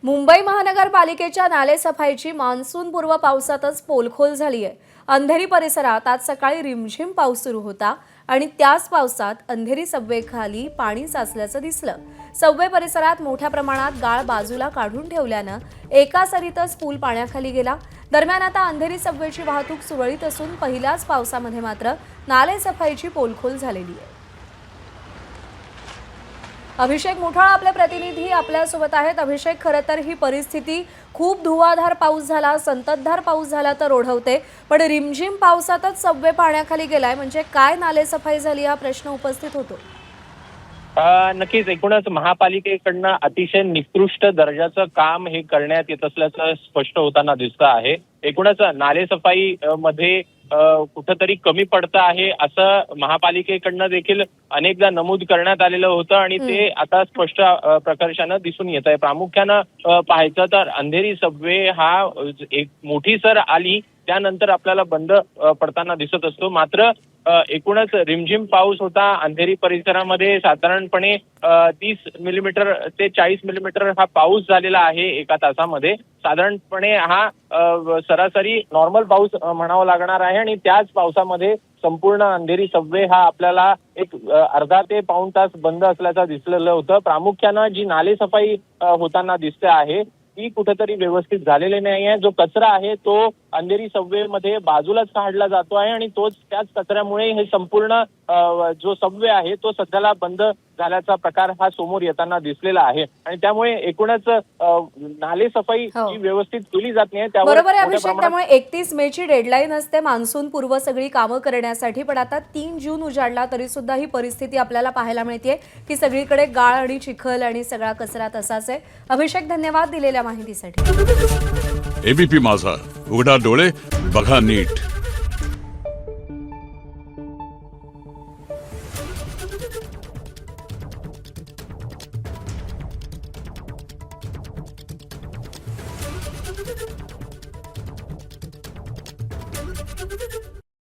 मुंबई महानगरपालिकेच्या नालेसफाईची मान्सूनपूर्व पावसातच पोलखोल झाली आहे। अंधेरी परिसरात आज सकाळी रिमझिम पाऊस सुरू होता आणि त्याच पावसात अंधेरी सबवेखाली पाणी साचल्याचं दिसलं। सबवे परिसरात मोठ्या प्रमाणात गाळ बाजूला काढून ठेवल्यानं एका सरीतच पूल पाण्याखाली गेला। दरम्यान आता अंधेरी सबवेची वाहतूक सुरळीत असून पहिल्याच पावसामध्ये मात्र नालेसफाईची पोलखोल झालेली आहे। अभिषेक मुठाळ आपले प्रतिनिधी आपल्यासोबत आहेत। अभिषेक, खरं तर ही परिस्थिती खूप धुवाधार पाऊस झाला, संततधार पाऊस झाला तर ओढवते, पण रिमझिम पावसातच सबवे पाण्याखाली गेलाय, म्हणजे काय नालेसफाई झाली हा प्रश्न उपस्थित होतो। नक्कीच एकूणच महापालिकेकडनं अतिशय निकृष्ट दर्जाचं काम हे करण्यात येत असल्याचं स्पष्ट होताना दिसतं आहे। एकूणच नालेसफाई मध्ये कुठंतरी कमी पडतं आहे असं महापालिकेकडनं देखील अनेकदा नमूद करण्यात आलेलं होतं आणि ते आता स्पष्ट प्रकर्षानं दिसून येत आहे। प्रामुख्यानं पाहायचं तर अंधेरी सबवे हा एक मोठी सर आली त्यानंतर आपल्याला बंद पडताना दिसत असतो। मात्र एकूणच रिमझिम पाऊस होता अंधेरी परिसरामध्ये। साधारणपणे 30 मिलीमीटर ते 40 मिलीमीटर हा पाऊस झालेला आहे एका तासामध्ये। साधारणपणे हा सरासरी नॉर्मल पाऊस म्हणावा लागणार आहे आणि त्याच पावसामध्ये संपूर्ण अंधेरी सबवे हा आपल्याला एक अर्धा ते पाऊण तास बंद असल्याचं दिसलेलं होतं। प्रामुख्यानं जी नालेसफाई होताना दिसते आहे ती कुठेतरी व्यवस्थित झालेली नाही आहे। जो कचरा आहे तो अंधेरी सबवे मध्ये बाजूलाच काढला जातो आहे आणि त्याच कचऱ्यामुळे हे संपूर्ण जो सबवे आहे तो सध्याला बंद झाल्याचा प्रकार हा समोर येताना दिसलेला आहे आणि त्यामुळे एकूणच नालेसफाई जी व्यवस्थित केली जात नाही त्यावर बरोबर आहे अभिषेक। त्यामुळे 31 मे ची डेडलाईन असते मान्सून पूर्व सगळी कामं करण्यासाठी, पण आता 3 जून उजाडला तरी सुद्धा ही परिस्थिती आपल्याला पाहायला मिळते की सगळीकडे गाळ आणि चिखल आणि सगळा कचरा तसाच आहे। अभिषेक, धन्यवाद दिलेल्या माहितीसाठी। एबीपी माझा, उघडा डोळे बघा नीट।